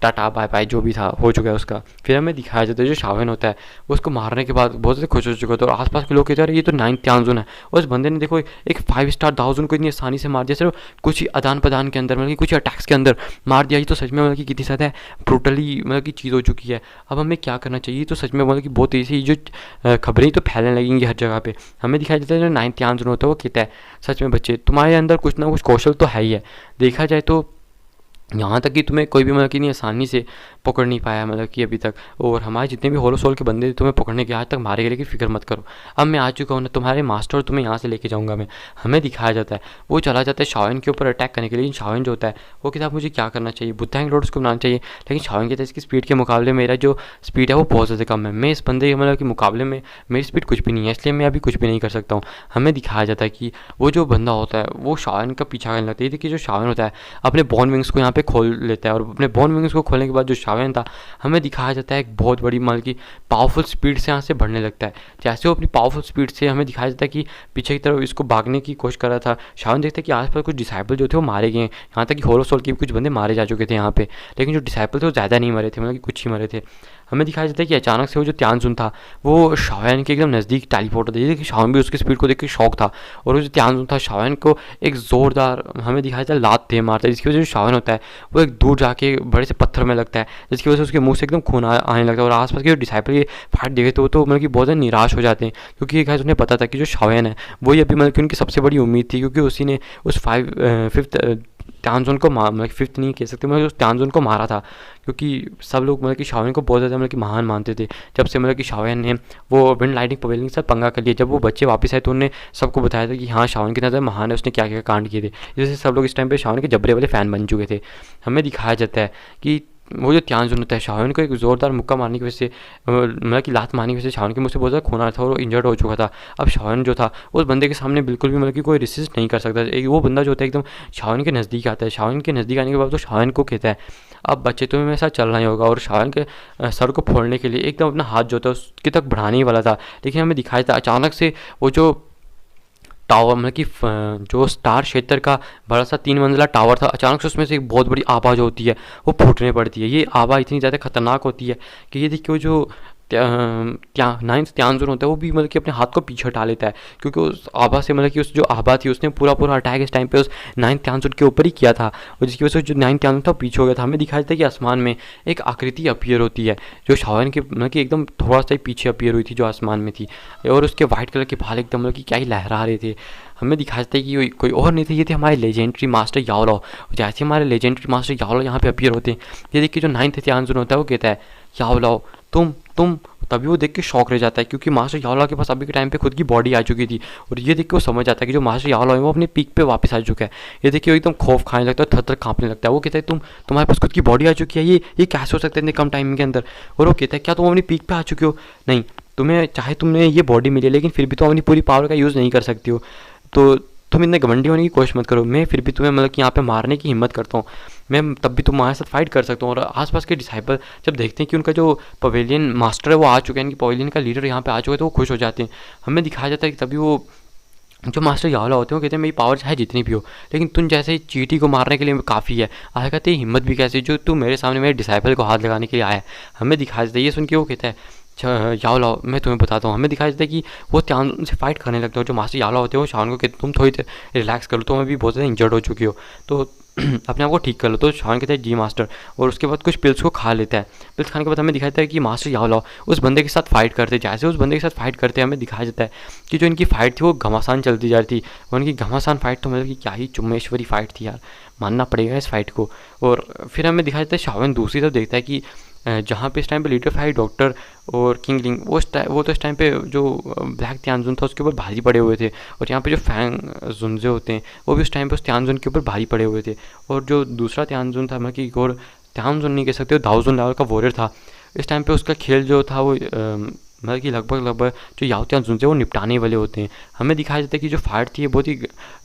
टाटा बाय बाय जो भी था हो चुका है उसका। फिर हमें दिखाया जाता है जो शावन होता है वो उसको मारने के बाद बहुत ज़्यादा खुश हो चुका था और आसपास के लोग कहते हैं ये तो 9th त्यानजुन है। और उस बंदे ने देखो एक 5 स्टार दाओजुन को इतनी आसानी से मार दिया, सिर्फ कुछ ही आदान प्रदान के अंदर, मतलब कि कुछ अटैक्स के अंदर मार दिया। ये तो सच में मतलब कि कितनी ज़्यादा ब्रूटली मतलब कि चीज़ हो चुकी है। अब हमें क्या करना चाहिए, तो सच में मतलब कि बहुत तेज़ी से जो खबरें तो फैलने लगेंगी हर जगह पे। हमें दिखाया जाता है जो 9th त्यानजुन होता है वो कहता है सच में बच्चे तुम्हारे अंदर कुछ ना कुछ कौशल तो है ही है, देखा जाए तो यहाँ तक कि तुम्हें कोई भी मतलब कि नहीं आसानी से पकड़ नहीं पाया मतलब कि अभी तक, और हमारे जितने भी होलो सोल के बंदे तुम्हें पकड़ने के आज तक मारे गए, लेकिन फिक्र मत करो अब मैं आ चुका हूँ ना तुम्हारे मास्टर, और तुम्हें यहाँ से लेके जाऊँगा मैं। हमें दिखाया जाता है वो चला जाता है शावन के ऊपर अटैक करने के लिए, लेकिन शावन जो होता है वो कहता है मुझे क्या करना चाहिए, बुद्धांग रोड उसको बनाना चाहिए, लेकिन शावन कहता है इसकी स्पीड के मुकाबले मेरा जो स्पीड है वो बहुत ज़्यादा कम है, मैं इस बंदे मतलब के मुकाबले में मेरी स्पीड कुछ भी नहीं है, इसलिए मैं अभी कुछ भी नहीं कर सकता हूँ। हमें दिखाया जाता है कि वो जो बंदा होता है वो शावन का पीछा करने लगता है। देखिए जो शावन होता है अपने बॉन विंग्स को यहाँ पे खोल लेता है, और अपने बॉन विंग्स को खोलने के बाद जो शावन था हमें दिखाया जाता है एक बहुत बड़ी मतलब कि पावरफुल स्पीड से यहाँ से बढ़ने लगता है। जैसे वो अपनी पावरफुल स्पीड से हमें दिखाया जाता है कि पीछे की तरफ इसको भागने की कोशिश कर रहा था, शावन देखता है कि आसपास कुछ डिसाइपल जो थे वो मारे गए हैं, यहाँ तक कि होलो सोल के भी कुछ बंदे मारे जा चुके थे यहाँ पे, लेकिन जो डिसाइपल थे वो ज़्यादा नहीं मरे थे, मतलब कि कुछ ही मरे थे। हमें दिखाया जाता है कि अचानक से वो जो त्यानजुन था वो शावन के एकदम नज़दीक टेलीपोर्ट होता है। देखिए शावन भी उसकी स्पीड को देख के शौक था, और वो जो त्यानजुन था शावन को एक ज़ोरदार हमें दिखाया जाता है लात दे मारता है, जिसकी वजह से शावन होता है वो एक दूर जाके बड़े से पत्थर में लगता है, जिसकी वजह से उसके मुंह से एकदम खून आने लगता है। और आसपास के जो डिसाइपल ये फाइट देखे तो मतलब कि बहुत ज़्यादा निराश हो जाते हैं, क्योंकि गाइस उन्हें पता था कि जो शावन है वही अभी मतलब कि उनकी सबसे बड़ी उम्मीद थी, क्योंकि उसी ने उस 5th त्यानजुन को मतलब 5th नहीं कह सकते, मतलब उस त्यानजुन को मारा था, क्योंकि सब लोग मतलब कि शावन को बहुत ज़्यादा मतलब कि महान मानते थे। जब से मतलब कि शावन ने वो विंड लाइटिंग पवेलियन के साथ पंगा कर लिया, जब वो बच्चे वापस आए तो उन्होंने सबको बताया था कि हाँ शावन की नज़र महान है, उसने क्या क्या कांड किए थे, जैसे सब लोग इस टाइम पे शावन के जबरे वाले फ़ैन बन चुके थे। हमें दिखाया जाता है कि वो जो त्यानजुन होता है शावन को एक ज़ोरदार मुक्का मारने की वजह से मतलब कि लात मारने की वजह से शावन के मुँह से बहुत ज़्यादा खून आ रहा था और वो इंजर्ड हो चुका था। अब शावन जो था उस बंदे के सामने बिल्कुल भी मतलब कि कोई रेसिस्ट नहीं कर सकता। एक वो बंदा जो होता है एकदम शावन के नज़दीक आता है, शावन के नज़दीक आने के बाद तो शावन को कहता है अब बच्चे तुम्हें मेरे साथ चलना ही होगा, और शावन के सर को फोड़ने के लिए एकदम अपना हाथ जो था उसकी तक बढ़ाने ही वाला था, लेकिन हमें दिखाया था अचानक से वो जो टावर मतलब कि जो स्टार क्षेत्र का बड़ा सा 3 मंजिला टावर था, अचानक से उसमें से एक बहुत बड़ी आवाज़ होती है वो फूटने पड़ती है। ये आवाज़ इतनी ज़्यादा खतरनाक होती है कि ये देखिए जो 9th त्यानजुन होता है वो भी मतलब कि अपने हाथ को पीछे हटा लेता है, क्योंकि उस आभा से मतलब कि उस जो आभा थी उसने पूरा अटैक इस टाइम पे उस 9th त्यानजुन के ऊपर ही किया था, और जिसकी वजह से जो 9th त्यानजुन था पीछे हो गया था। हमें दिखाया जाता है कि आसमान में एक आकृति अपीयर होती है जो शावन के मतलब कि एकदम थोड़ा सा ही पीछे अपीयर हुई थी, जो आसमान में थी, और उसके वाइट कलर के बाल एकदम मतलब कि क्या ही लहरा रहे थे। हमें दिखाया जाता है कि कोई और नहीं थे, ये थे हमारे लेजेंडरी मास्टर याओलाओ। जैसे हमारे लेजेंडरी मास्टर याओलाओ यहाँ पे अपीयर होते हैं, ये देखिए जो 9th त्यानजुन होता है वो कहता है याओलाओ तुम तभी वो देख के शौक रह जाता है, क्योंकि मास्टर याओलाओ के पास अभी के टाइम पे खुद की बॉडी आ चुकी थी, और ये देख के वो समझ आता है कि जो मास्टर याओलाओ है वो अपने पीक पे वापस आ चुका है। ये देखिए वो एकदम खौफ खाने लगता है, थर-थर कांपने लगता है। वो कहता है तुम्हारे पास खुद की बॉडी आ चुकी है, ये कैसे हो सकता है इतने कम टाइम के अंदर। और वो कहता है क्या तुम अपनी पीक पे आ चुके हो, नहीं तुम्हें चाहे तुमने ये बॉडी मिली लेकिन फिर भी तुम अपनी पूरी पावर का यूज़ नहीं कर सकती हो, तो तुम इतने घमंडी होने की कोशिश मत करो, मैं फिर भी तुम्हें मतलब कि यहाँ पे मारने की हिम्मत करता हूँ, मैं तब भी तुम्हारे साथ फाइट कर सकता हूँ। और आसपास के डिसाइपल जब देखते हैं कि उनका जो पवेलियन मास्टर है वो आ चुके हैं, इनकी पवेलियन का लीडर यहाँ पे आ चुका है, तो वो खुश हो जाते हैं। हमें दिखाया जाता है कि तभी वो जो मास्टर याओलाओ होते हैं वो कहते हैं मेरी पावर चाहे जितनी भी हो, लेकिन तुम जैसे चींटी को मारने के लिए काफ़ी है, आगे कहते हिम्मत भी कैसी जो तू मेरे सामने मेरे डिसाइपल को हाथ लगाने के लिए आया है। हमें दिखाया जाता है ये सुन के वो कहता है याओलाओ मैं तुम्हें बताता हूँ। हमें दिखाया जाता है कि वो त्यानजुन से फाइट करने लगता है, जो मास्टर याओलाओ होते हैं वो शावन को कहते तुम थोड़ी देर रिलैक्स कर लो, तुम अभी बहुत ज़्यादा इंजर्ड हो चुकी हो, तो अपने आप को ठीक कर लो। तो शावन कहता है जी मास्टर, और उसके बाद कुछ पिल्स को खा लेता है। पिल्स खाने के बाद हमें दिखाता है कि मास्टर याओलाओ उस बंदे के साथ फाइट करते, जैसे उस बंदे के साथ फाइट करते हमें दिखाया जाता है कि जो इनकी फाइट थी वो घमासान चलती जा रही थी, और उनकी घमासान फाइट तो मतलब कि क्या ही चुम्मेश्वरी फाइट थी यार, मानना पड़ेगा इस फाइट को। और फिर हमें दिखाया जाता है शावन दूसरी तरफ देखता है कि जहाँ पे इस टाइम पे लीडर फाइट डॉक्टर और किंग लिंग वो तो इस टाइम पे जो ब्लैक त्यानजुन था उसके ऊपर भारी पड़े हुए थे, और यहाँ पे जो फैंग जुनजे होते हैं वो भी उस टाइम पे उस त्यानजुन के ऊपर भारी पड़े हुए थे। और जो दूसरा त्यानजुन था मतलब कि और त्यानजुन नहीं कह सकते, दाओजुन लेवल का वॉरियर था, इस टाइम पे उसका खेल जो था वो मतलब कि लगभग जो याओ त्यान से वो निपटाने वाले होते हैं। हमें दिखाया जाता है कि जो फाइट थी ये बहुत ही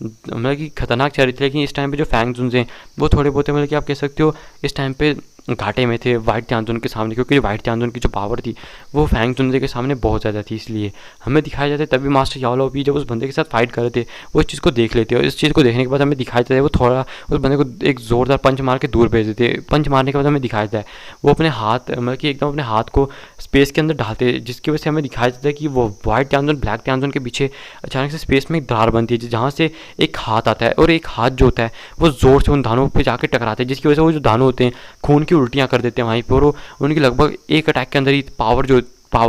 मतलब कि खतरनाक चल रही थी, लेकिन इस टाइम पे जो फैंग जुन हैं वो थोड़े बहुत मतलब कि आप कह सकते हो इस टाइम पे घाटे में थे वाइट त्यानजुन के सामने, क्योंकि वाइट त्यानजुन की जो पावर थी वो फैंग जुनजे के सामने बहुत ज़्यादा थी। इसलिए हमें दिखाया जाता है तभी मास्टर याओ लाओ भी जब उस बंदे के साथ फाइट कर रहे थे वो इस चीज़ को देख लेते, और इस चीज़ को देखने के बाद हमें दिखाया जाता है वो थोड़ा उस बंदे को एक ज़ोरदार पंच मार के दूर भेज देते। पंच मारने के बाद हमें दिखाया जाता है वो अपने हाथ मतलब कि एकदम अपने हाथ को स्पेस के अंदर डालते, जिसकी वजह से हमें दिखाया जाता है कि वो वाइट त्यानजुन ब्लैक त्यानजुन के पीछे अचानक से स्पेस में एक दरार बनती है, जहाँ से एक हाथ आता है, और एक हाथ जो होता है वो ज़ोर से उन दानों पे जाके टकराते हैं, जिसकी वजह से वो जो दानों होते हैं खून की उल्टियाँ कर देते हैं वहीं पर, और उनकी लगभग एक अटैक के अंदर ही पावर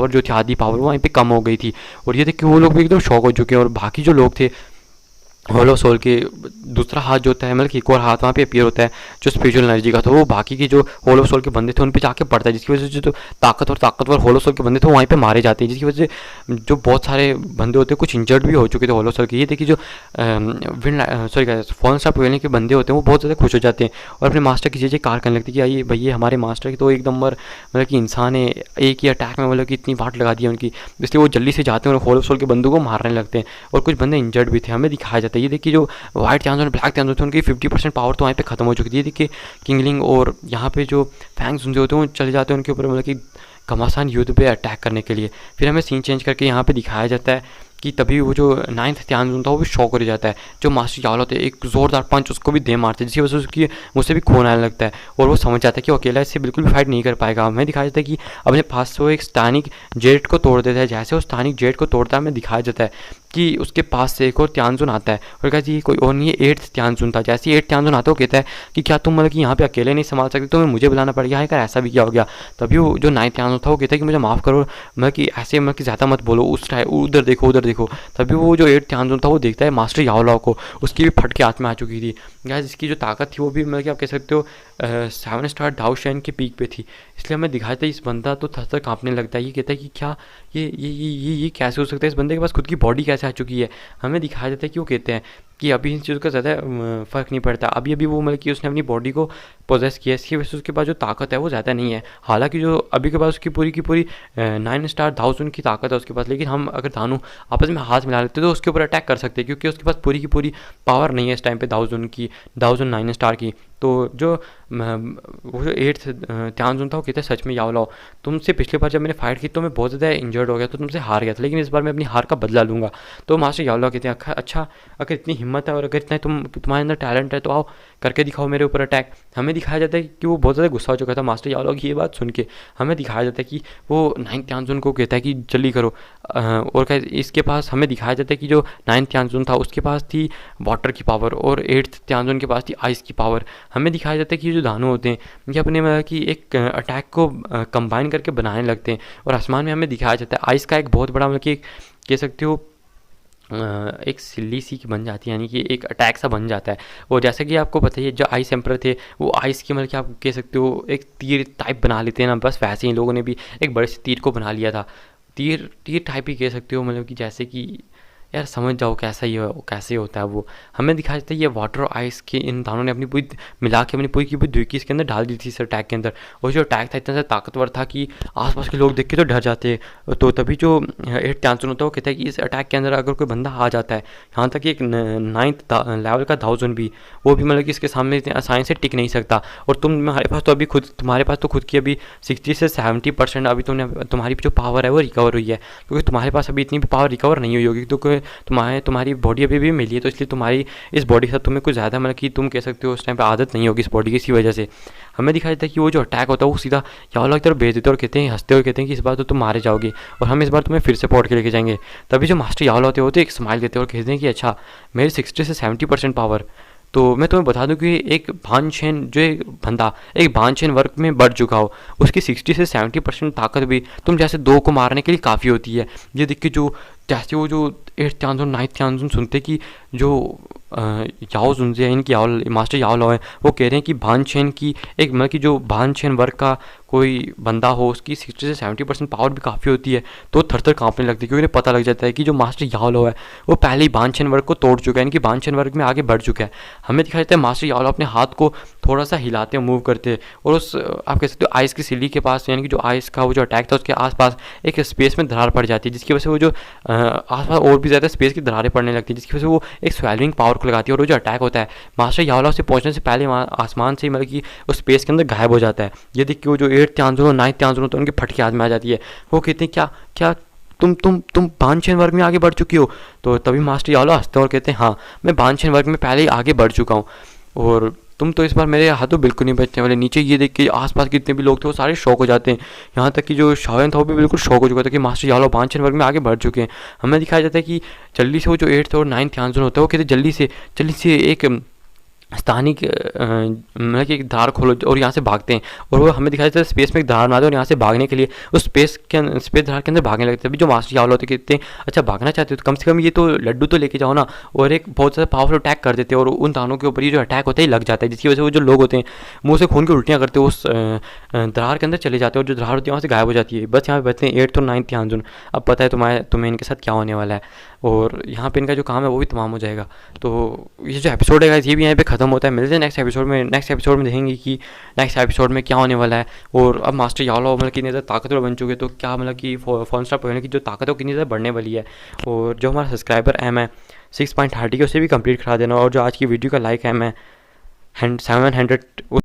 जो थी आधी पावर वहीं पे कम हो गई थी। और ये देख के वो लोग भी एकदम शॉक हो चुके हैं, और बाकी जो लोग थे होलो सोल के दूसरा हाथ जो होता है मतलब कि एक और हाथ वहाँ पे अपीयर होता है जो स्पिरिचुअल एनर्जी का था, वो बाकी की जो होलो सोल के बंदे थे उन पे जाके पड़ता है, जिसकी वजह से जो ताकतवर होलो सोल के बंदे थे वो वहीं पे मारे जाते हैं, जिसकी वजह से जो बहुत सारे बंदे होते हैं कुछ इंजर्ड भी हो चुके थे होलो सोल के। ये देखिए जो फॉलन स्टार पवेलियन के बंदे होते हैं वो बहुत ज़्यादा खुश हो जाते हैं और अपने मास्टर की जैसे कार करने लगते हैं कि आइए भैया हमारे मास्टर की तो एक नंबर मतलब कि इंसान है, एक ही अटैक में मतलब कि इतनी वाट लगा दी है उनकी, इसलिए वो जल्दी से जाते हैं और होलो सोल के बंदों को मारने लगते हैं, और कुछ बंदे इंजर्ड भी थे। हमें दिखाया जाता है ये देखिए जो वाइट त्यानजुन ब्लैक त्यानजुन थे उनकी 50% पावर तो वहाँ पे खत्म हो चुकी थी। देखिए किंगलिंग और यहाँ पे जो फैंग सुनते होते हैं वो चले जाते हैं उनके ऊपर मतलब कि घमासान युद्ध पे अटैक करने के लिए। फिर हमें सीन चेंज करके यहाँ पे दिखाया जाता है कि तभी वो जो 9th त्यानजुन था वो भी शॉक हो जाता है, जो मास्टर याओ लाओ थे एक ज़ोरदार पंच उसको भी दे मारते हैं, जिसकी वजह से उसकी मुझसे भी खून आने लगता है और वो समझ जाता है कि वो अकेला इससे बिल्कुल भी फाइट नहीं कर पाएगा। हमें दिखाया जाता है कि अपने पास से वो एक स्थानिक जेट को तोड़ देता है, जैसे वो स्थानिक जेट को तोड़ता है हमें दिखाया जाता है कि उसके पास से एक और त्यानजुन आता है और कहता है ये कोई और नहीं है 8th त्यानजुन था। जैसे ही 8th त्यानजुन आता है वो कहता है कि क्या तुम मतलब कि यहाँ पे अकेले नहीं संभाल सकते, तुम्हें मुझे बुलाना पड़ेगा, यार ऐसा भी क्या हो गया। तभी वो जो 9th त्यानजुन था वो कहता है कि मुझे माफ़ करो, मतलब कि ऐसे मतलब कि ज़्यादा मत बोलो, उस टाइम उधर देखो। तभी वो जो 8th त्यानजुन था वो देखता है मास्टर याओ लाओ को, उसकी भी फट के हाथ में आ चुकी थी गाइस, इसकी जो ताकत थी वो भी मतलब कि आप कह सकते हो 7 स्टार डाओ शेन के पीक पे थी। इसलिए हमें दिखाया था इस बंदा तो थर काँपने लगता है, ये कहता है कि क्या ये कैसे हो सकता है, इस बंदे के पास खुद की बॉडी कैसे आ चुकी है। हमें दिखाया जाता है कि वो कहते हैं कि अभी इन चीज़ों का ज़्यादा फ़र्क नहीं पड़ता, अभी वो मतलब कि उसने अपनी बॉडी को पोजेस किया, इसकी वजह से उसके पास जो ताकत है वो ज़्यादा नहीं है। हालांकि जो अभी के पास उसकी पूरी की पूरी 9 स्टार दाओजुन की ताकत है उसके पास, लेकिन हम अगर दानू आपस में हाथ मिला लेते तो उसके ऊपर अटैक कर सकते हैं, क्योंकि उसके पास पूरी की पूरी पावर नहीं है इस टाइम पे दाओजुन 9 स्टार की। तो जो वो जो 8th त्यानजुन था वो कहते हैं सच में याओ लाओ तुमसे पिछली बार जब मैंने फाइट की तो मैं बहुत ज़्यादा इंजर्ड हो गया, तो तुमसे हार गया था, लेकिन इस बार मैं अपनी हार का बदला लूँगा। तो मास्टर याओ लाओ कहते हैं अच्छा अगर इतनी हिम्मत है और अगर इतना तुम्हारे अंदर टैलेंट है तो आओ करके दिखाओ मेरे ऊपर अटैक। हमें दिखाया जाता है कि वो बहुत ज़्यादा गुस्सा हो चुका था मास्टर याओ लाओ की ये बात सुन के। हमें दिखाया जाता है कि वो 9th त्यानजुन को कहता है कि जल्दी करो, और इसके पास हमें दिखाया जाता है कि जो 9th त्यानजुन था उसके पास थी वाटर की पावर और 8th त्यानजुन के पास थी आइस की पावर। हमें दिखाया जाता है कि ये जो दानव होते हैं ये अपने मतलब कि एक अटैक को कंबाइन करके बनाने लगते हैं, और आसमान में हमें दिखाया जाता है आइस का एक बहुत बड़ा मतलब कि कह सकते हो एक सिल्ली सी की बन जाती है, यानी कि एक अटैक सा बन जाता है। और जैसे कि आपको पता ही है जो आइस एम्पर थे वो आइस की मतलब कि आप कह सकते हो एक तीर टाइप बना लेते हैं ना, बस वैसे ही लोगों ने भी एक बड़े से तीर को बना लिया था, तीर टाइप ही कह सकते हो, मतलब कि जैसे कि यार समझ जाओ कैसे होता है वो। हमें दिखाया जाता है ये वाटर और आइस के इन दानों ने अपनी पूरी मिला के अपनी पूरी की पूरी दुर्की इसके अंदर डाल दी थी इस अटैक के अंदर, और जो अटैक था इतना ज़्यादा ताकतवर था कि आसपास के लोग देख के तो डर जाते। तो तभी जो 8th त्यानजुन होता है वो कहता है कि इस अटैक के अंदर अगर कोई बंदा आ जाता है, यहाँ तक कि एक 9th लेवल का दाओजुन भी, वो भी मतलब कि इसके सामने आसानी से टिक नहीं सकता। और तुम्हारे पास तो खुद की अभी 60 से 70% अभी तुम्हारी जो पावर है वो रिकवर हुई है, क्योंकि तुम्हारे पास अभी इतनी भी पावर रिकवर नहीं हुई होगी, क्योंकि तुम्हारी बॉडी अभी भी मिली है, तो इसलिए तुम्हारी इस बॉडी के साथ तुम्हें कुछ ज़्यादा मतलब कि तुम कह सकते हो उस टाइम पे आदत नहीं होगी इस बॉडी की, इसी वजह से। हमें दिखाया जाता है कि वो जो अटैक होता है वो सीधा याओ लाओ की तरफ भेज देते और कहते हैं हंसते हुए कहते हैं कि इस बार तो तुम मारे जाओगे और हम इस बार तुम्हें फिर से पौड़ के लेके जाएंगे। तभी जो मास्टर याओ लाओ होते हैं एक स्माइल देते हैं और कहते हैं कि अच्छा मेरी 60 से 70% पावर, तो मैं तुम्हें बता दूं कि एक बानचेन जो एक बंदा एक बानचेन वर्ग में बढ़ चुका हो उसकी 60 से 70% ताकत भी तुम जैसे 2 को मारने के लिए काफ़ी होती है। ये देख के जो जैसे वो जो 8th त्यानजुन 9th त्यानजुन सुनते कि जो याओ जुनजे हैं इनकी मास्टर याओ लाओ है वो कह रहे हैं कि बानचेन की एक मतलब कि जो बानचेन वर्ग का कोई बंदा हो उसकी 60 से 70% पावर भी काफ़ी होती है, तो थर काँपने लगती है, क्योंकि उन्हें पता लग जाता है कि जो मास्टर याओ लाओ है वो पहले ही बानचेन वर्ग को तोड़ चुका है, इनकी बानचेन वर्ग में आगे बढ़ चुका है। हमें दिखाया जाता है मास्टर याओ लाओ अपने हाथ को थोड़ा सा हिलाते हैं, मूव करते हैं, और उस आप कह सकते हो आइस की सिल्ली के पास, यानी कि जो आइस का वो जो अटैक था उसके आसपास एक स्पेस में दरार पड़ जाती है, जिसकी वजह से वो जो आसपास और भी ज़्यादा स्पेस की दरारें पड़ने लगती है, जिसकी वजह से वो एक स्वेलिंग पावर को लगाती है, और वो जो अटैक होता है मास्टर यावला से पहुंचने से पहले वहाँ आसमान से ही मतलब कि उस स्पेस के अंदर गायब हो जाता है। ये देख के वो जो 8th त्यांजोन और 9th त्यांजोन तो उनकी फटकी हाथ में आ जाती है। वो कहते हैं क्या क्या तुम बानचेन वर्ग में आगे बढ़ चुकी हो? तो तभी मास्टर यावला हंसते हैं और कहते हैं हाँ, मैं बानचेन वर्ग में पहले ही आगे बढ़ चुका हूँ, और तुम तो इस बार मेरे हाथों बिल्कुल नहीं बचने वाले। नीचे ये देख के आसपास कितने भी लोग थे वो सारे शॉक हो जाते हैं, यहाँ तक कि जो शाओयन था वो भी बिल्कुल शॉक हो चुका था कि मास्टर यावला बानचेन वर्ग में आगे बढ़ चुके हैं। हमें दिखाया जाता है कि जल्दी से वो जो 8th और 9th त्यांजोन होता है वो कहते जल्दी से एक स्थानिक मतलब कि एक दरार खोलो और यहाँ से भागते हैं, और वो हमें दिखाया जाता है स्पेस में एक दरार बनाते हैं और यहाँ से भागने के लिए उस स्पेस दरार के अंदर भागने लगते हैं। अभी जो मास्टर यावला होते कहते हैं अच्छा भागना चाहते हो तो कम से कम ये तो लड्डू तो लेके जाओ ना, और एक बहुत ज़्यादा पावरफुल अटैक कर देते हैं, और उन दानों के ऊपर ये जो अटैक होता है लग जाता है, जिसकी वजह से वो जो लोग होते हैं मुँह से खून की उल्टियाँ करते हैं, उस दरार के अंदर चले जाते हैं, और जो दरार होती है वहाँ से गायब हो जाती है। बस यहाँ पे बचते हैं 8th और 9th त्यांजोन। अब पता है तुम्हें इनके साथ क्या होने वाला है, और यहाँ पे इनका जो काम है वो भी तमाम हो जाएगा। तो ये जो एपिसोड है ये भी यहाँ पे ख़त्म होता है। मिलते हैं नेक्स्ट एपिसोड में देखेंगे कि नेक्स्ट एपिसोड में क्या होने वाला है, और अब मास्टर यावला मतलब कितने ज़्यादा ताकतवर बन चुके, तो क्या मतलब कि फॉर्न स्टार पहले की जो ताकत है वो कितनी ज़्यादा बढ़ने वाली है। और जो हमारा सब्सक्राइबर एम है 6.30 के उसे भी कंप्लीट करा देना, और जो आज की वीडियो का लाइक है मैं 700